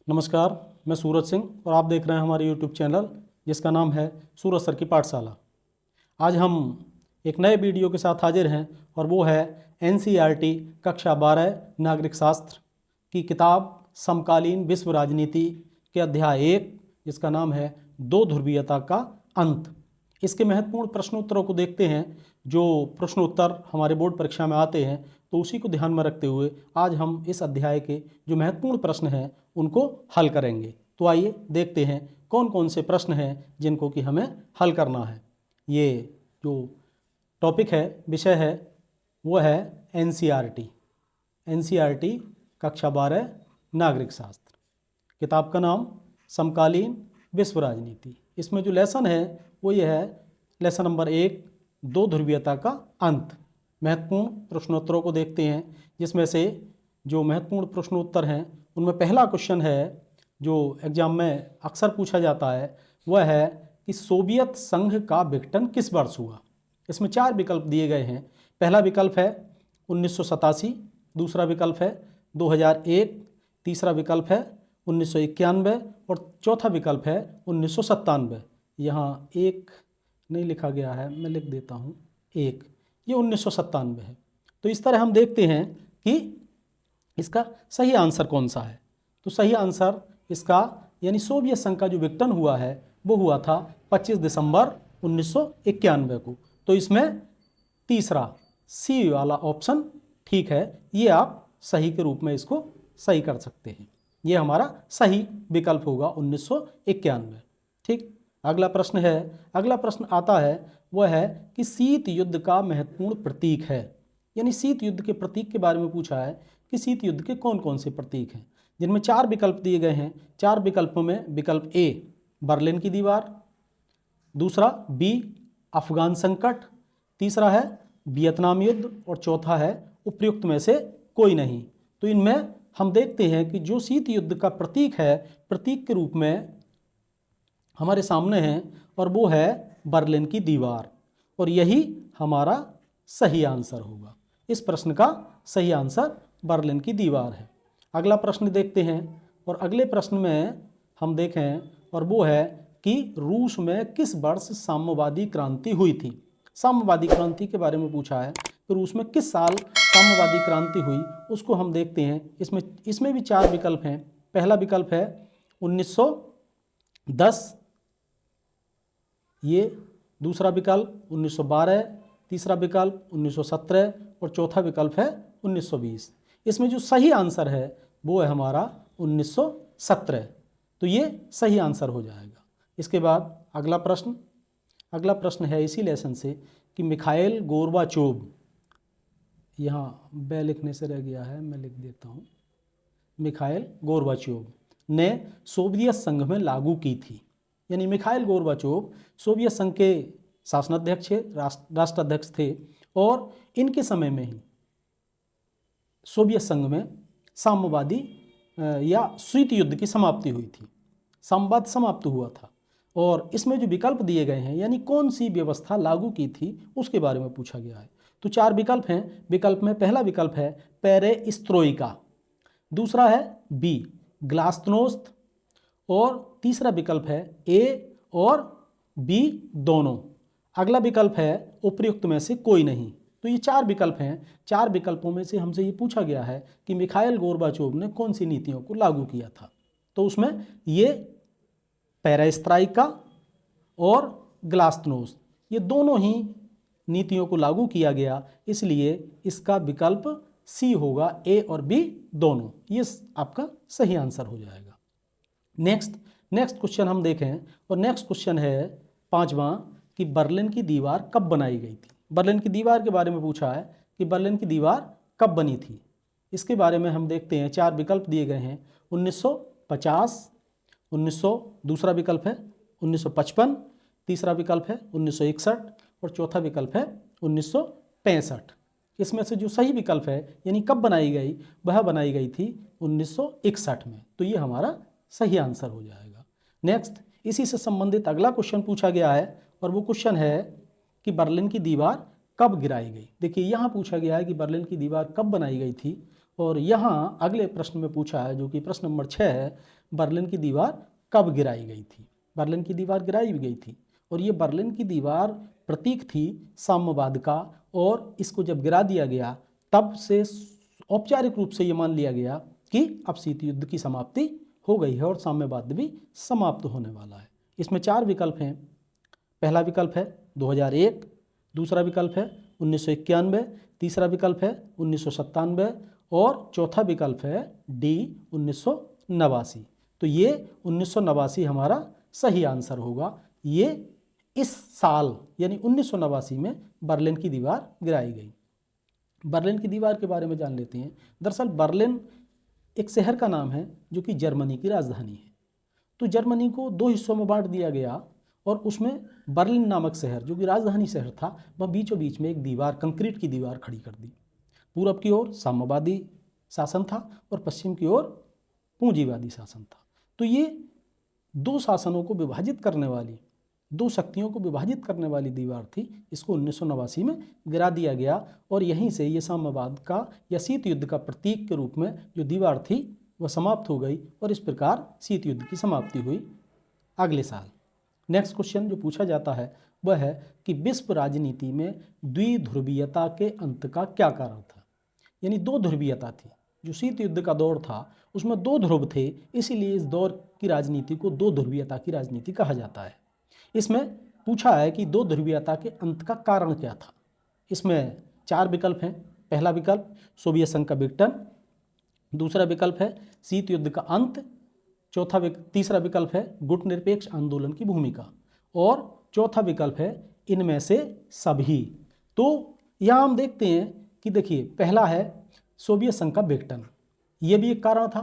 नमस्कार, मैं सूरज सिंह और आप देख रहे हैं हमारे YouTube चैनल जिसका नाम है सूरज सर की पाठशाला। आज हम एक नए वीडियो के साथ हाजिर हैं और वो है NCERT कक्षा 12 नागरिक शास्त्र की किताब समकालीन विश्व राजनीति के अध्याय 1 जिसका नाम है दो ध्रुवीयता का अंत। इसके महत्वपूर्ण प्रश्नोत्तरों को देखते हैं। जो प्रश्नोत्तर हमारे बोर्ड परीक्षा में आते हैं तो उसी को ध्यान में रखते हुए आज हम इस अध्याय के जो महत्वपूर्ण प्रश्न हैं उनको हल करेंगे। तो आइए देखते हैं कौन कौन से प्रश्न हैं जिनको कि हमें हल करना है। ये जो टॉपिक है, विषय है, वो है NCERT कक्षा 12 नागरिक शास्त्र। किताब का नाम समकालीन विश्व राजनीति। इसमें जो लेसन है वो ये है लेसन नंबर 1, दो ध्रुवीयता का अंत। महत्वपूर्ण प्रश्नोत्तरों को देखते हैं जिसमें से जो महत्वपूर्ण प्रश्नोत्तर हैं उनमें पहला क्वेश्चन है जो एग्जाम में अक्सर पूछा जाता है, वह है कि सोवियत संघ का विघटन किस वर्ष हुआ। इसमें 4 विकल्प दिए गए हैं। पहला विकल्प है 1987, दूसरा विकल्प है 2001, तीसरा विकल्प है 1991 और चौथा विकल्प है 1997। यहाँ एक नहीं लिखा गया है, मैं लिख देता हूँ एक, ये 1997 है। तो इस तरह हम देखते हैं कि इसका सही आंसर कौन सा है। तो सही आंसर इसका यानी सोवियत संघ का जो विघटन हुआ है वो हुआ था 25 दिसंबर 1991 को। तो इसमें तीसरा सी वाला ऑप्शन ठीक है, ये आप सही के रूप में इसको सही कर सकते हैं। ये हमारा सही विकल्प होगा 1991। ठीक, अगला प्रश्न है, अगला प्रश्न आता है वह है कि शीत युद्ध का महत्वपूर्ण प्रतीक है, यानी शीत युद्ध के प्रतीक के बारे में पूछा है कि शीत युद्ध के कौन कौन से प्रतीक हैं, जिनमें 4 विकल्प दिए गए हैं। 4 विकल्पों में विकल्प ए बर्लिन की दीवार, दूसरा बी अफगान संकट, तीसरा है वियतनाम युद्ध और चौथा है उपयुक्त में से कोई नहीं। तो इनमें हम देखते हैं कि जो शीत युद्ध का प्रतीक है, प्रतीक के रूप में हमारे सामने है और वो है बर्लिन की दीवार, और यही हमारा सही आंसर होगा। इस प्रश्न का सही आंसर बर्लिन की दीवार है। अगला प्रश्न देखते हैं और अगले प्रश्न में हम देखें और वो है कि रूस में किस वर्ष साम्यवादी क्रांति हुई थी। साम्यवादी क्रांति के बारे में पूछा है कि रूस में किस साल साम्यवादी क्रांति हुई, उसको हम देखते हैं। इसमें भी 4 विकल्प हैं। पहला विकल्प है 1910, ये दूसरा विकल्प 1912, तीसरा विकल्प 1917 और चौथा विकल्प है 1920। इसमें जो सही आंसर है वो है हमारा 1917। तो ये सही आंसर हो जाएगा। इसके बाद अगला प्रश्न है इसी लेसन से कि मिखाइल गोर्बाचोव, यहाँ ब लिखने से रह गया है, मैं लिख देता हूँ, मिखाइल गोर्बाचोव ने सोवियत संघ में लागू की थी। यानी मिखाइल गोर्बाचोव सोवियत संघ के शासनाध्यक्ष थे, राष्ट्राध्यक्ष थे, और इनके समय में ही सोवियत संघ में साम्यवादी या शीत युद्ध की समाप्ति हुई थी, साम्यवाद समाप्त हुआ था। और इसमें जो विकल्प दिए गए हैं यानी कौन सी व्यवस्था लागू की थी उसके बारे में पूछा गया है। तो 4 विकल्प हैं। विकल्प में पहला विकल्प है पेरेस्ट्रोइका, दूसरा है बी ग्लास्नोस्त और तीसरा विकल्प है ए और बी दोनों। अगला विकल्प है उपयुक्त में से कोई नहीं। तो ये 4 विकल्प हैं। 4 विकल्पों में से हमसे ये पूछा गया है कि मिखाइल गोर्बाचोव ने कौन सी नीतियों को लागू किया था। तो उसमें ये पेरेस्ट्रोइका और ग्लास्नोस्त, ये दोनों ही नीतियों को लागू किया गया, इसलिए इसका विकल्प सी होगा, ए और बी दोनों। ये आपका सही आंसर हो जाएगा। नेक्स्ट क्वेश्चन हम देखें और नेक्स्ट क्वेश्चन है 5वां कि बर्लिन की दीवार कब बनाई गई थी। बर्लिन की दीवार के बारे में पूछा है कि बर्लिन की दीवार कब बनी थी। इसके बारे में हम देखते हैं, 4 विकल्प दिए गए हैं। 1950, 1900, दूसरा विकल्प है 1955, तीसरा विकल्प है 1961 और चौथा विकल्प है 1965। इसमें से जो सही विकल्प है यानी कब बनाई गई, वह बनाई गई थी 1961 में। तो ये हमारा सही आंसर हो जाएगा। नेक्स्ट, इसी से संबंधित अगला क्वेश्चन पूछा गया है और वो क्वेश्चन है कि बर्लिन की दीवार कब गिराई गई। देखिए यहाँ पूछा गया है कि बर्लिन की दीवार कब बनाई गई थी, और यहाँ अगले प्रश्न में पूछा है, जो कि प्रश्न नंबर 6 है, बर्लिन की दीवार कब गिराई गई थी। बर्लिन की दीवार गिराई गई थी और ये बर्लिन की दीवार प्रतीक थी साम्यवाद का, और इसको जब गिरा दिया गया तब से औपचारिक रूप से ये मान लिया गया कि अब शीत युद्ध की समाप्ति हो गई है और साम्यवाद भी समाप्त होने वाला है। इसमें 4 विकल्प हैं। पहला विकल्प है 2001, दूसरा विकल्प है 1991, तीसरा विकल्प है 1997 और चौथा विकल्प है डी 1989। तो ये 1989 हमारा सही आंसर होगा। ये इस साल यानी 1989 में बर्लिन की दीवार गिराई गई। बर्लिन की दीवार के बारे में जान लेते हैं। दरअसल बर्लिन एक शहर का नाम है जो कि जर्मनी की राजधानी है। तो जर्मनी को 2 हिस्सों में बांट दिया गया और उसमें बर्लिन नामक शहर जो कि राजधानी शहर था, वह बीचों बीच में एक दीवार, कंक्रीट की दीवार खड़ी कर दी। पूरब की ओर साम्यवादी शासन था और पश्चिम की ओर पूंजीवादी शासन था। तो ये 2 शासनों को विभाजित करने वाली, 2 शक्तियों को विभाजित करने वाली दीवार थी। इसको 1989 में गिरा दिया गया और यहीं से ये साम्यवाद का या शीत युद्ध का प्रतीक के रूप में जो दीवार थी वह समाप्त हो गई और इस प्रकार शीत युद्ध की समाप्ति हुई अगले साल। नेक्स्ट क्वेश्चन जो पूछा जाता है वह है कि विश्व राजनीति में द्विध्रुवीयता के अंत का क्या कारण था। यानी 2 ध्रुवीयता थी। जो शीत युद्ध का दौर था उसमें 2 ध्रुव थे, इसीलिए इस दौर की राजनीति को 2 ध्रुवीयता की राजनीति कहा जाता है। इसमें पूछा है कि 2 ध्रुवीयता के अंत का कारण क्या था। इसमें 4 विकल्प हैं। पहला विकल्प सोवियत संघ का विघटन, दूसरा विकल्प है शीत युद्ध का अंत, तीसरा विकल्प है गुटनिरपेक्ष आंदोलन की भूमिका और चौथा विकल्प है इनमें से सभी। तो यहाँ हम देखते हैं कि देखिए, पहला है सोवियत संघ का विघटन, ये भी एक कारण था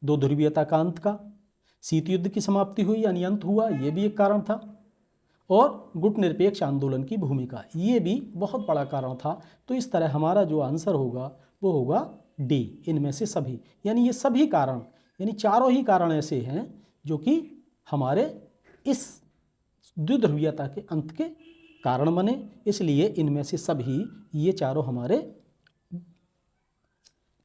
2 ध्रुवीयता का अंत का। शीत युद्ध की समाप्ति हुई यानी अंत हुआ, ये भी एक कारण था। और गुटनिरपेक्ष आंदोलन की भूमिका, ये भी बहुत बड़ा कारण था। तो इस तरह हमारा जो आंसर होगा वो होगा डी, इनमें से सभी। यानी ये सभी कारण, यानी चारों ही कारण ऐसे हैं जो कि हमारे इस द्विध्रुवीयता के अंत के कारण बने, इसलिए इनमें से सभी, ये चारों हमारे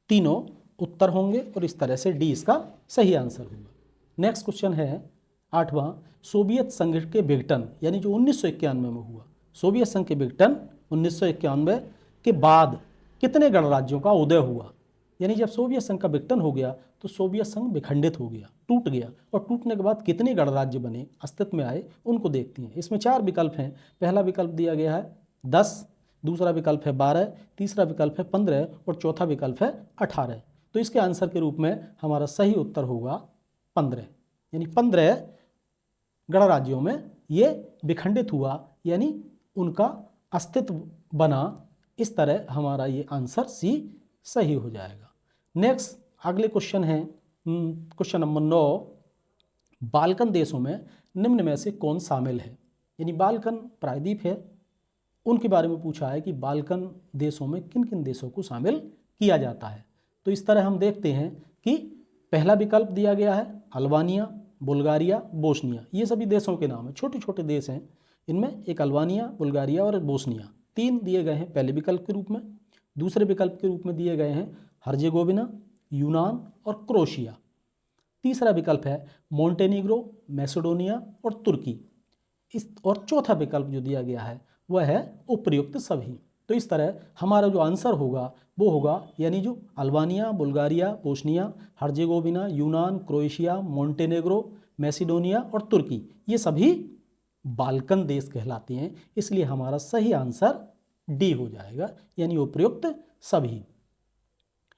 तीनों उत्तर होंगे और इस तरह से डी इसका सही आंसर होगा। नेक्स्ट क्वेश्चन है 8वां, सोवियत संघ के विघटन यानी जो 1991 में हुआ, सोवियत संघ के विघटन 1991 के बाद कितने गणराज्यों का उदय हुआ। यानी जब सोवियत संघ का विघटन हो गया तो सोवियत संघ विखंडित हो गया, टूट गया, और टूटने के बाद कितने गणराज्य बने, अस्तित्व में आए, उनको देखते हैं। इसमें 4 विकल्प हैं। पहला विकल्प दिया गया है 10, दूसरा विकल्प है 12, तीसरा विकल्प है 15 और चौथा विकल्प है 18। तो इसके आंसर के रूप में हमारा सही उत्तर होगा 15। यानी 15 गणराज्यों में ये विखंडित हुआ, यानी उनका अस्तित्व बना। इस तरह हमारा ये आंसर सी सही हो जाएगा। नेक्स्ट अगले क्वेश्चन है क्वेश्चन नंबर 9, बाल्कन देशों में निम्न में से कौन शामिल है। यानी बाल्कन प्रायद्वीप है, उनके बारे में पूछा है कि बाल्कन देशों में किन किन देशों को शामिल किया जाता है। तो इस तरह हम देखते हैं कि पहला विकल्प दिया गया है अल्बानिया, बुल्गारिया, बोस्निया। ये सभी देशों के नाम हैं, छोटे छोटे देश हैं। इनमें एक अल्बानिया, बुल्गारिया और बोस्निया, 3 दिए गए हैं पहले विकल्प के रूप में। दूसरे विकल्प के रूप में दिए गए हैं हर्जेगोविना, यूनान और क्रोएशिया। तीसरा विकल्प है मोंटेनीग्रो, मैसेडोनिया और तुर्की। और चौथा विकल्प जो दिया गया है वह है उपर्युक्त सभी। तो इस तरह हमारा जो आंसर होगा वो होगा, यानी जो अल्बानिया, बुल्गारिया, बोस्निया, हर्जेगोविना, यूनान, क्रोएशिया, मोंटेनेग्रो, मैसेडोनिया और तुर्की, ये सभी बाल्कन देश कहलाते हैं। इसलिए हमारा सही आंसर डी हो जाएगा, यानी उपर्युक्त सभी।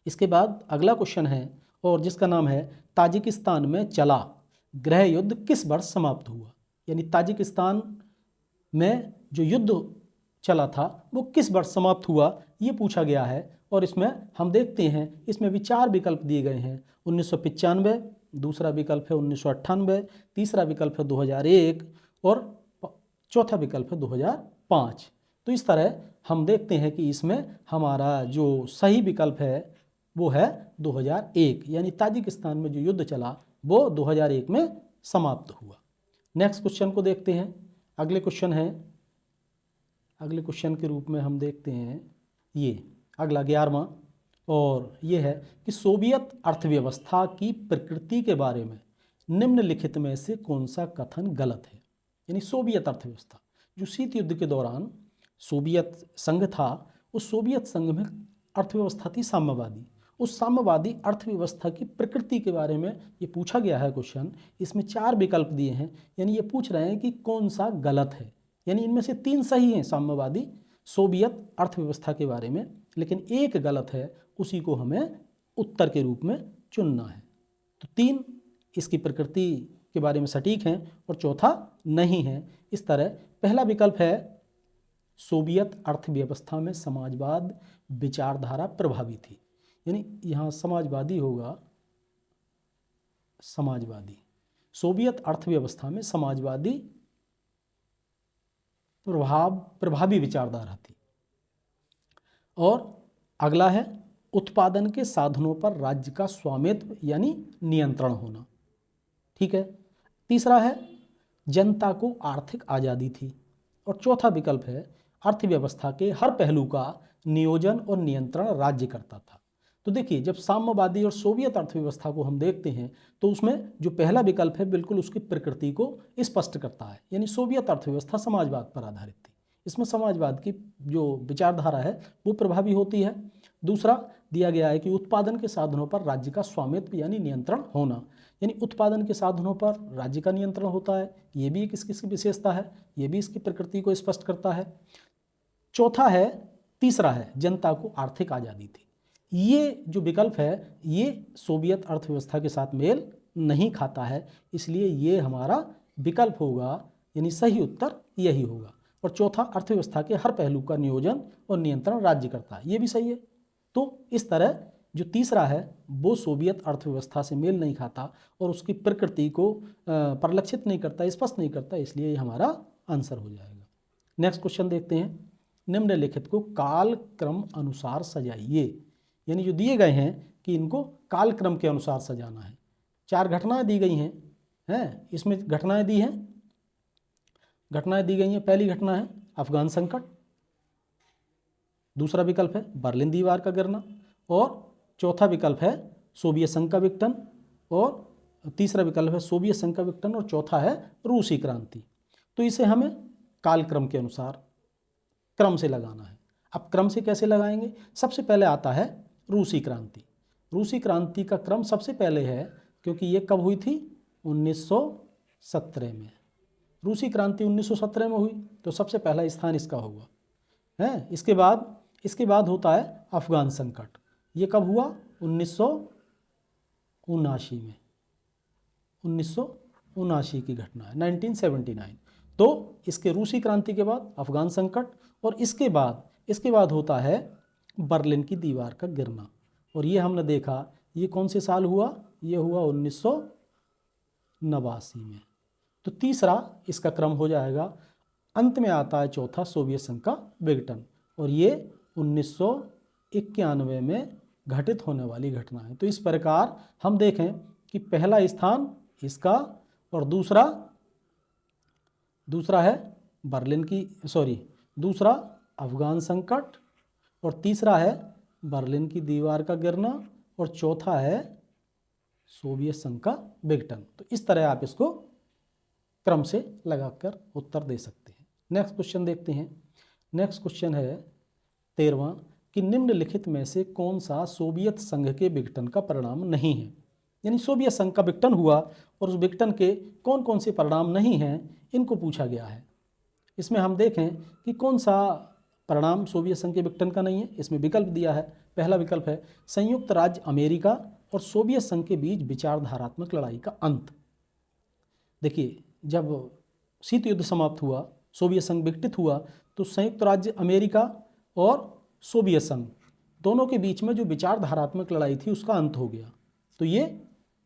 इसके बाद अगला क्वेश्चन है और जिसका नाम है ताजिकिस्तान में चला गृह युद्ध किस वर्ष समाप्त हुआ। यानी ताजिकिस्तान में जो युद्ध चला था वो किस वर्ष समाप्त हुआ, ये पूछा गया है। और इसमें हम देखते हैं, इसमें भी 4 विकल्प दिए गए हैं। 1995, दूसरा विकल्प है 1998, तीसरा विकल्प है 2001 और चौथा विकल्प है 2005। तो इस तरह हम देखते हैं कि इसमें हमारा जो सही विकल्प है वो है 2001, यानी ताजिकिस्तान में जो युद्ध चला वो 2001 में समाप्त हुआ। नेक्स्ट क्वेश्चन को देखते हैं। अगले क्वेश्चन के रूप में हम देखते हैं ये अगला 11वां, और ये है कि सोवियत अर्थव्यवस्था की प्रकृति के बारे में निम्नलिखित में से कौन सा कथन गलत है। यानी सोवियत अर्थव्यवस्था, जो शीत युद्ध के दौरान सोवियत संघ था, उस सोवियत संघ में अर्थव्यवस्था थी साम्यवादी। उस साम्यवादी अर्थव्यवस्था की प्रकृति के बारे में ये पूछा गया है क्वेश्चन। इसमें 4 विकल्प दिए हैं, यानी ये पूछ रहे हैं कि कौन सा गलत है। यानी इनमें से 3 सही हैं साम्यवादी सोवियत अर्थव्यवस्था के बारे में, लेकिन एक गलत है, उसी को हमें उत्तर के रूप में चुनना है। तो 3 इसकी प्रकृति के बारे में सटीक हैं और चौथा नहीं है। इस तरह पहला विकल्प है सोवियत अर्थव्यवस्था में समाजवाद विचारधारा प्रभावी थी। यानी यहाँ समाजवादी होगा, समाजवादी। सोवियत अर्थव्यवस्था में समाजवादी प्रभावी विचारधारा थी। और अगला है उत्पादन के साधनों पर राज्य का स्वामित्व यानी नियंत्रण होना। ठीक है। तीसरा है जनता को आर्थिक आज़ादी थी। और चौथा विकल्प है अर्थव्यवस्था के हर पहलू का नियोजन और नियंत्रण राज्य करता था। तो देखिए, जब साम्यवादी और सोवियत अर्थव्यवस्था को हम देखते हैं तो उसमें जो पहला विकल्प है बिल्कुल उसकी प्रकृति को स्पष्ट करता है। यानी सोवियत अर्थव्यवस्था समाजवाद पर आधारित थी, इसमें समाजवाद की जो विचारधारा है वो प्रभावी होती है। दूसरा दिया गया है कि उत्पादन के साधनों पर राज्य का स्वामित्व यानी नियंत्रण होना, यानी उत्पादन के साधनों पर राज्य का नियंत्रण होता है। ये भी एक इसकी विशेषता है, ये भी इसकी प्रकृति को स्पष्ट करता है। चौथा है, तीसरा है जनता को आर्थिक आज़ादी थी। ये जो विकल्प है ये सोवियत अर्थव्यवस्था के साथ मेल नहीं खाता है, इसलिए ये हमारा विकल्प होगा, यानी सही उत्तर यही होगा। और चौथा अर्थव्यवस्था के हर पहलू का नियोजन और नियंत्रण राज्य करता है, ये भी सही है। तो इस तरह जो तीसरा है वो सोवियत अर्थव्यवस्था से मेल नहीं खाता और उसकी प्रकृति को परिलक्षित नहीं करता, स्पष्ट नहीं करता, इसलिए ये हमारा आंसर हो जाएगा। नेक्स्ट क्वेश्चन देखते हैं। निम्नलिखित को कालक्रम अनुसार सजाइए। यानी जो दिए गए हैं कि इनको कालक्रम के अनुसार सजाना है। 4 घटनाएं दी गई हैं, इसमें घटनाएं दी गई हैं। पहली घटना है अफगान संकट, दूसरा विकल्प है बर्लिन दीवार का गिरना, और चौथा विकल्प है सोवियत संघ का विघटन, और तीसरा विकल्प है सोवियत संघ का विघटन, और चौथा है रूसी क्रांति। तो इसे हमें कालक्रम के अनुसार क्रम से लगाना है। अब क्रम से कैसे लगाएंगे? सबसे पहले आता है रूसी क्रांति। रूसी क्रांति का क्रम सबसे पहले है क्योंकि ये कब हुई थी? 1917 में। रूसी क्रांति 1917 में हुई, तो सबसे पहला स्थान इसका होगा है। इसके बाद होता है अफगान संकट। ये कब हुआ? 1979 में। 1979 की घटना है, 1979। तो इसके रूसी क्रांति के बाद अफगान संकट, और इसके बाद होता है बर्लिन की दीवार का गिरना। और ये हमने देखा ये कौन से साल हुआ? ये हुआ 1989 में। तो तीसरा इसका क्रम हो जाएगा। अंत में आता है चौथा सोवियत संघ का विघटन, और ये 1991 में घटित होने वाली घटना है। तो इस प्रकार हम देखें कि पहला स्थान इसका, और दूसरा है दूसरा अफगान संकट, और तीसरा है बर्लिन की दीवार का गिरना, और चौथा है सोवियत संघ का विघटन। तो इस तरह आप इसको क्रम से लगाकर उत्तर दे सकते हैं। नेक्स्ट क्वेश्चन देखते हैं। नेक्स्ट क्वेश्चन है 13वां कि निम्नलिखित में से कौन सा सोवियत संघ के विघटन का परिणाम नहीं है। यानी सोवियत संघ का विघटन हुआ और उस विघटन के कौन कौन से परिणाम नहीं हैं, इनको पूछा गया है। इसमें हम देखें कि कौन सा परिणाम सोवियत संघ के विघटन का नहीं है। इसमें विकल्प दिया है। पहला विकल्प है संयुक्त राज्य अमेरिका और सोवियत संघ के बीच विचारधारात्मक लड़ाई का अंत। देखिए, जब शीत युद्ध समाप्त हुआ, सोवियत संघ विघटित हुआ, तो संयुक्त राज्य अमेरिका और सोवियत संघ दोनों के बीच में जो विचारधारात्मक लड़ाई थी उसका अंत हो गया। तो ये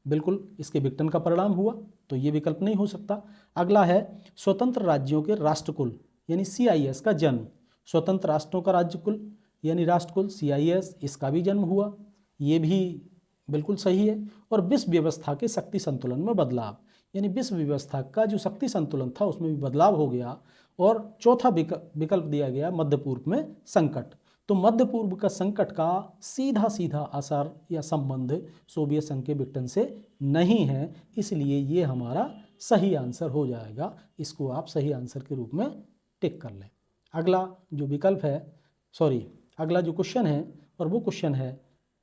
बिल्कुल इसके विघटन का परिणाम हुआ, तो ये विकल्प नहीं हो सकता। अगला है स्वतंत्र राज्यों के राष्ट्रकुल यानी CIS का जन्म। स्वतंत्र राष्ट्रों का राज्यकुल यानी राष्ट्रकुल CIS, इसका भी जन्म हुआ, ये भी बिल्कुल सही है। और विश्व व्यवस्था के शक्ति संतुलन में बदलाव, यानी विश्व व्यवस्था का जो शक्ति संतुलन था उसमें भी बदलाव हो गया। और चौथा विकल्प दिया गया मध्य पूर्व में संकट। तो मध्य पूर्व का संकट का सीधा सीधा असर या संबंध सोवियत संघ के विघटन से नहीं है, इसलिए ये हमारा सही आंसर हो जाएगा। इसको आप सही आंसर के रूप में टिक कर लें। अगला जो विकल्प है, अगला जो क्वेश्चन है, और वो क्वेश्चन है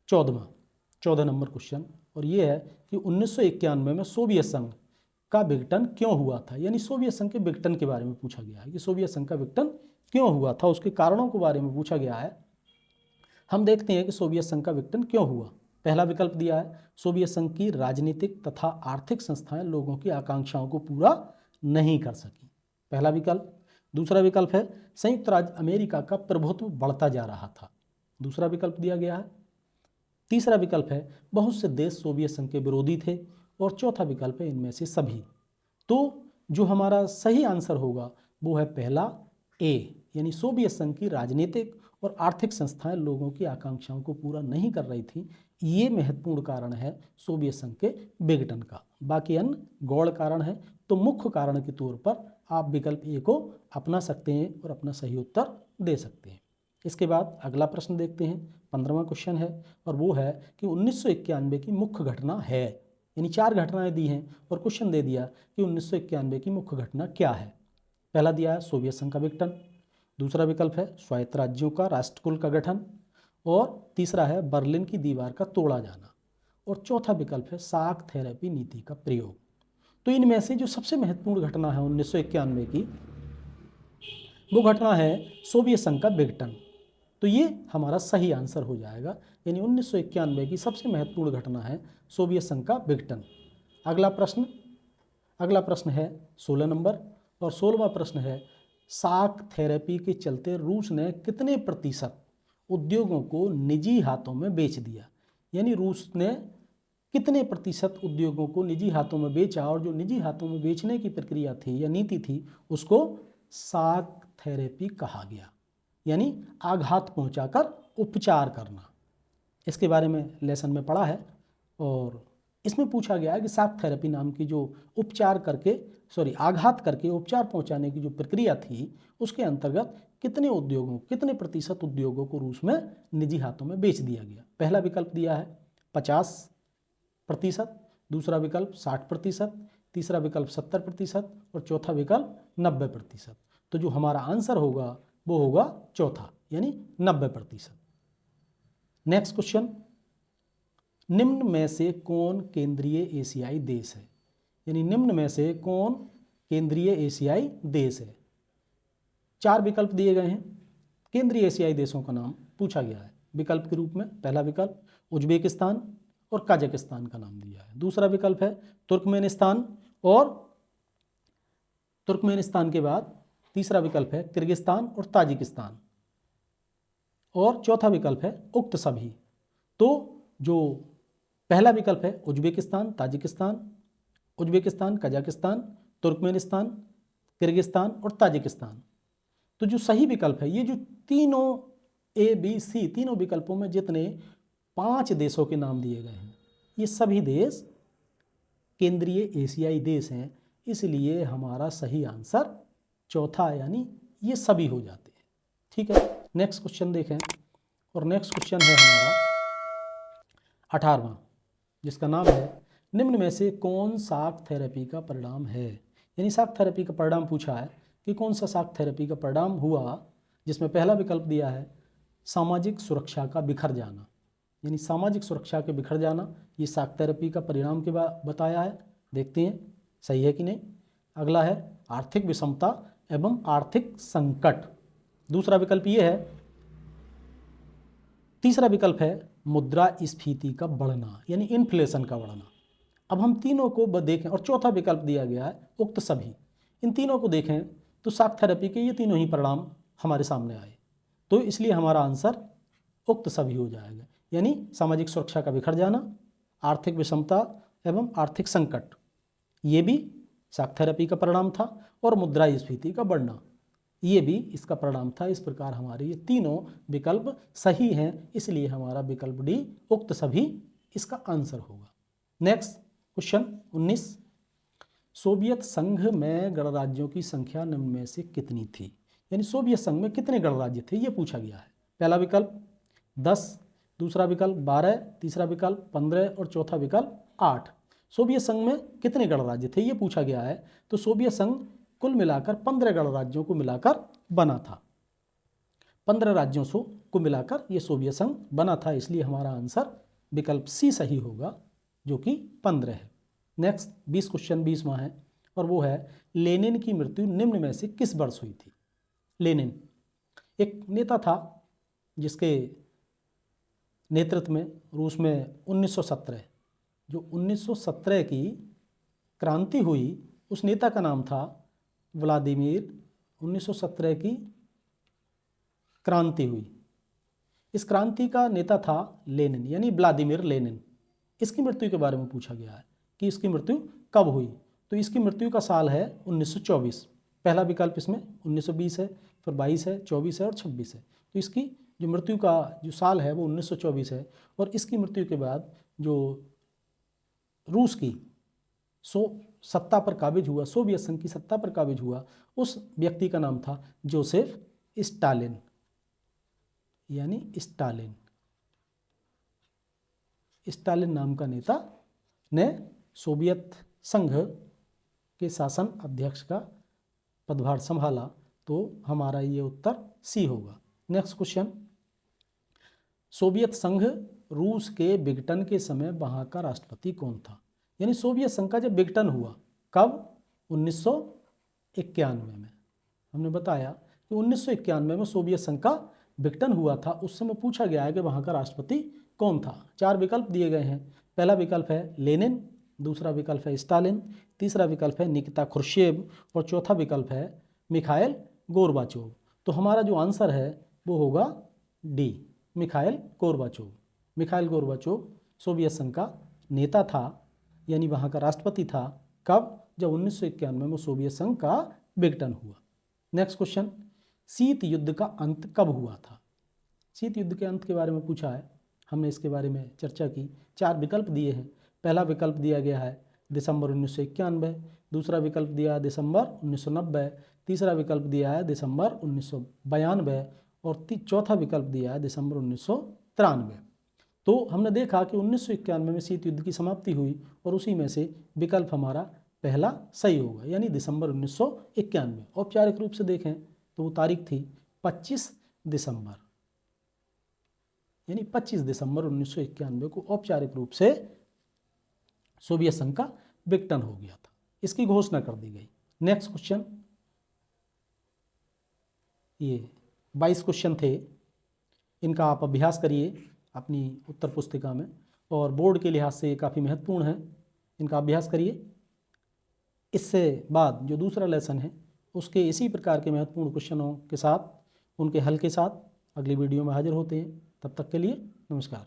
14 नंबर क्वेश्चन, और ये है कि 1991 में सोवियत संघ का विघटन क्यों हुआ था। यानी सोवियत संघ के विघटन के बारे में पूछा गया है कि सोवियत संघ का विघटन क्यों हुआ था, उसके कारणों के बारे में पूछा गया है। हम देखते हैं कि सोवियत संघ का विघटन क्यों हुआ। पहला विकल्प दिया है, सोवियत संघ की राजनीतिक तथा आर्थिक संस्थाएं लोगों की आकांक्षाओं को पूरा नहीं कर सकी, पहला विकल्प। दूसरा विकल्प है, संयुक्त राज्य अमेरिका का प्रभुत्व बढ़ता जा रहा था, दूसरा विकल्प दिया गया है। तीसरा विकल्प है, बहुत से देश सोवियत संघ के विरोधी थे, और चौथा विकल्प है, इनमें से सभी। तो जो हमारा सही आंसर होगा वो है पहला ए, यानी सोवियत संघ की राजनीतिक और आर्थिक संस्थाएं लोगों की आकांक्षाओं को पूरा नहीं कर रही थी। ये महत्वपूर्ण कारण है सोवियत संघ के विघटन का। बाकी अन्य गौड़ कारण है। तो मुख्य कारण के तौर पर आप विकल्प ए को अपना सकते हैं और अपना सही उत्तर दे सकते हैं। इसके बाद अगला प्रश्न देखते हैं, 15वां क्वेश्चन है, और वो है कि 1991 की मुख्य घटना है। यानी 4 घटनाएं दी हैं और क्वेश्चन दे दिया कि 1991 की मुख्य घटना क्या है। पहला दिया है सोवियत संघ का विघटन, दूसरा विकल्प है स्वायत्त राज्यों का राष्ट्रकुल का गठन, और तीसरा है बर्लिन की दीवार का तोड़ा जाना, और चौथा विकल्प है शाक थेरेपी नीति का प्रयोग। तो इनमें से जो सबसे महत्वपूर्ण घटना है 1991 की, वो घटना है सोवियत संघ का विघटन। तो ये हमारा सही आंसर हो जाएगा। यानी 1991 की सबसे महत्वपूर्ण घटना है सोवियत संघ का विघटन। अगला प्रश्न है 16 नंबर, और 16वां प्रश्न है, शाक थेरेपी के चलते रूस ने कितने प्रतिशत उद्योगों को निजी हाथों में बेच दिया। यानी रूस ने कितने प्रतिशत उद्योगों को निजी हाथों में बेचा, और जो निजी हाथों में बेचने की प्रक्रिया थी या नीति थी उसको शाक थेरेपी कहा गया, यानी आघात पहुंचाकर उपचार करना। इसके बारे में लेसन में पढ़ा है, और इसमें पूछा गया है कि शाक थेरेपी नाम की जो आघात करके उपचार पहुंचाने की जो प्रक्रिया थी, उसके अंतर्गत कितने प्रतिशत उद्योगों को रूस में निजी हाथों में बेच दिया गया। पहला विकल्प दिया है 50%, दूसरा विकल्प 60%, तीसरा विकल्प 70%, और चौथा विकल्प 90%। तो जो हमारा आंसर होगा वो होगा चौथा, यानी 90%। नेक्स्ट क्वेश्चन, निम्न में से कौन केंद्रीय एशियाई देश है। यानी निम्न में से कौन केंद्रीय एशियाई देश है। 4 विकल्प दिए गए हैं, केंद्रीय एशियाई देशों का नाम पूछा गया है विकल्प के रूप में। पहला विकल्प उज्बेकिस्तान और कजाकिस्तान का नाम दिया है। दूसरा विकल्प है तुर्कमेनिस्तान, और तुर्कमेनिस्तान के बाद तीसरा विकल्प है किर्गिस्तान और ताजिकिस्तान, और चौथा विकल्प है उक्त सभी। तो जो पहला विकल्प है उज्बेकिस्तान, कजाकिस्तान, तुर्कमेनिस्तान, किर्गिस्तान और ताजिकिस्तान। तो जो सही विकल्प है, ये जो तीनों ABC तीनों विकल्पों में जितने 5 देशों के नाम दिए गए हैं, ये सभी देश केंद्रीय एशियाई देश हैं, इसलिए हमारा सही आंसर चौथा, यानी ये सभी हो जाते हैं। ठीक है, नेक्स्ट क्वेश्चन देखें, और नेक्स्ट क्वेश्चन है हमारा 18वां, जिसका नाम है, निम्न में से कौन शाक थेरेपी का परिणाम है। यानी शाक थेरेपी का परिणाम पूछा है कि कौन सा शाक थेरेपी का परिणाम हुआ, जिसमें पहला विकल्प दिया है सामाजिक सुरक्षा का बिखर जाना। यानी सामाजिक सुरक्षा के बिखर जाना, ये शाक थेरेपी का परिणाम के बाद बताया है। देखते हैं सही है कि नहीं। अगला है आर्थिक विषमता एवं आर्थिक संकट, दूसरा विकल्प ये है। तीसरा विकल्प है मुद्रास्फीति का बढ़ना, यानी इन्फ्लेशन का बढ़ना। अब हम तीनों को देखें, और चौथा विकल्प दिया गया है उक्त सभी। इन तीनों को देखें तो शाक थेरेपी के ये तीनों ही परिणाम हमारे सामने आए, तो इसलिए हमारा आंसर उक्त सभी हो जाएगा। यानी सामाजिक सुरक्षा का बिखर जाना, आर्थिक विषमता एवं आर्थिक संकट, ये भी शाक थेरेपी का परिणाम था, और मुद्रास्फीति का बढ़ना, ये भी इसका परिणाम था। इस प्रकार हमारे ये तीनों विकल्प सही हैं, इसलिए हमारा विकल्प डी उक्त सभी इसका आंसर होगा। नेक्स्ट क्वेश्चन 19, सोवियत संघ में गणराज्यों की संख्या निम्न में से कितनी थी। यानी सोवियत संघ में कितने गणराज्य थे, ये पूछा गया है। पहला विकल्प 10, दूसरा विकल्प 12, तीसरा विकल्प 15 और चौथा विकल्प 8। सोवियत संघ में कितने गणराज्य थे ये पूछा गया है। तो सोवियत संघ कुल मिलाकर 15 गणराज्यों को मिलाकर बना था। 15 राज्यों से को मिलाकर ये सोवियत संघ बना था, इसलिए हमारा आंसर विकल्प सी सही होगा, जो कि 15 है। नेक्स्ट 20 क्वेश्चन 20वां है, और वो है लेनिन की मृत्यु निम्न में से किस वर्ष हुई थी। लेनिन एक नेता था जिसके नेतृत्व में रूस में 1917 जो 1917 की क्रांति हुई, उस नेता का नाम था व्लादिमीर। 1917 की क्रांति हुई, इस क्रांति का नेता था लेनिन, यानी व्लादिमीर लेनिन। इसकी मृत्यु के बारे में पूछा गया है कि इसकी मृत्यु कब हुई। तो इसकी मृत्यु का साल है 1924। पहला विकल्प इसमें 1920 है, फिर 22 है, 24 है और 26 है। तो इसकी जो मृत्यु का जो साल है वो 1924 है। और इसकी मृत्यु के बाद जो रूस की सत्ता पर काबिज हुआ, सोवियत संघ की सत्ता पर काबिज हुआ, उस व्यक्ति का नाम था जोसेफ स्टालिन, यानी स्टालिन। स्टालिन नाम का नेता ने सोवियत संघ के शासन अध्यक्ष का पदभार संभाला। तो हमारा ये उत्तर सी होगा। नेक्स्ट क्वेश्चन, सोवियत संघ रूस के विघटन के समय वहाँ का राष्ट्रपति कौन था। यानी सोवियत संघ का जब विघटन हुआ, कब, 1991 में। हमने बताया कि 1991 में सोवियत संघ का विघटन हुआ था। उस समय पूछा गया है कि वहाँ का राष्ट्रपति कौन था। 4 विकल्प दिए गए हैं। पहला विकल्प है लेनिन, दूसरा विकल्प है स्टालिन, तीसरा विकल्प है निकिता क्रुश्चेव और चौथा विकल्प है मिखाइल गोर्बाचोव। तो हमारा जो आंसर है वो होगा D, Mikhail Gorbachev. Mikhail Gorbachev Soviet संघ का नेता था, यानी वहाँ का राष्ट्रपति था। कब, जब 1991 में सोवियत संघ का विघटन हुआ। नेक्स्ट क्वेश्चन, शीत युद्ध का अंत कब हुआ था। शीत युद्ध के अंत के बारे में पूछा है, हमने इसके बारे में चर्चा की। 4 विकल्प दिए हैं। पहला विकल्प दिया गया है दिसंबर 1991, दूसरा विकल्प दिया है दिसंबर 1990, तीसरा विकल्प दिया है दिसंबर 1992 और चौथा विकल्प दिया है दिसंबर 1993। तो हमने देखा कि 1991 में शीत युद्ध की समाप्ति हुई और उसी में से विकल्प हमारा पहला सही होगा, यानी दिसंबर 1991। औपचारिक रूप से देखें तो वो तारीख थी 25 दिसंबर, यानी 25 दिसंबर 1991 को औपचारिक रूप से सोवियत संघ का विघटन हो गया था, इसकी घोषणा कर दी गई। नेक्स्ट क्वेश्चन, ये 22 क्वेश्चन थे, इनका आप अभ्यास करिए अपनी उत्तर पुस्तिका में, और बोर्ड के लिहाज से काफ़ी महत्वपूर्ण है, इनका अभ्यास करिए। इससे बाद जो दूसरा लेसन है उसके इसी प्रकार के महत्वपूर्ण क्वेश्चनों के साथ, उनके हल के साथ अगली वीडियो में हाजिर होते हैं। तब तक के लिए नमस्कार।